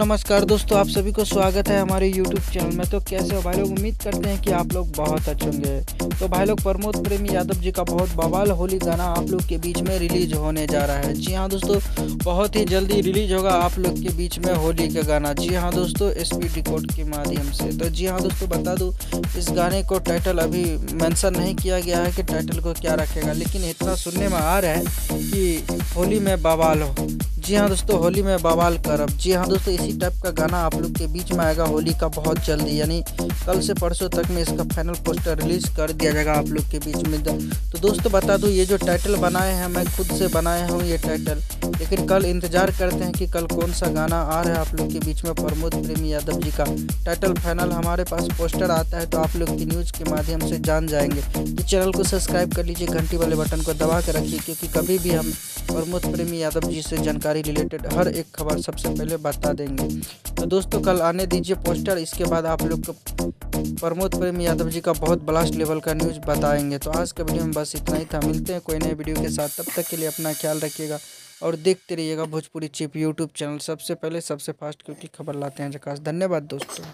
नमस्कार दोस्तों, आप सभी को स्वागत है हमारे यूट्यूब चैनल में। तो कैसे हो भाई लोग? उम्मीद करते हैं कि आप लोग बहुत अच्छे होंगे। तो भाई लोग, प्रमोद प्रेमी यादव जी का बहुत बवाल होली गाना आप लोग के बीच में रिलीज होने जा रहा है। जी हाँ दोस्तों, बहुत ही जल्दी रिलीज होगा आप लोग के बीच में होली का गाना। जी हाँ दोस्तों, स्पीड रिकॉर्ड के माध्यम से। तो जी हाँ दोस्तों, बता दूँ, इस गाने को टाइटल अभी मेंशन नहीं किया गया है कि टाइटल को क्या रखेगा, लेकिन इतना सुनने में आ रहा है कि होली में बवाल हो। जी हाँ दोस्तों, होली में बवाल करब। जी हाँ दोस्तों, इसी टाइप का गाना आप लोग के बीच में आएगा होली का बहुत जल्दी, यानी कल से परसों तक में इसका फाइनल पोस्टर रिलीज कर दिया जाएगा आप लोग के बीच में। तो दोस्तों बता दूं, ये जो टाइटल बनाए हैं मैं खुद से बनाया हूँ ये टाइटल, लेकिन कल इंतजार करते हैं कि कल कौन सा गाना आ रहा है आप लोग के बीच में प्रमोद प्रेमी यादव जी का। टाइटल फाइनल हमारे पास पोस्टर आता है तो आप लोग की न्यूज़ के माध्यम से जान जाएंगे। तो चैनल को सब्सक्राइब कर लीजिए, घंटी वाले बटन को दबा के रखिए, क्योंकि कभी भी हम प्रमोद प्रेमी यादव जी से जानकारी रिलेटेड हर एक खबर सबसे पहले बता देंगे। तो दोस्तों कल आने दीजिए पोस्टर, इसके बाद आप लोग को प्रमोद प्रेमी यादव जी का बहुत ब्लास्ट लेवल का न्यूज़ बताएंगे। तो आज के वीडियो में बस इतना ही था, मिलते हैं कोई नए वीडियो के साथ। तब तक के लिए अपना ख्याल रखिएगा और देखते रहिएगा भोजपुरी चिप यूट्यूब चैनल, सबसे पहले सबसे फास्ट, क्योंकि खबर लाते हैं झकास। धन्यवाद दोस्तों।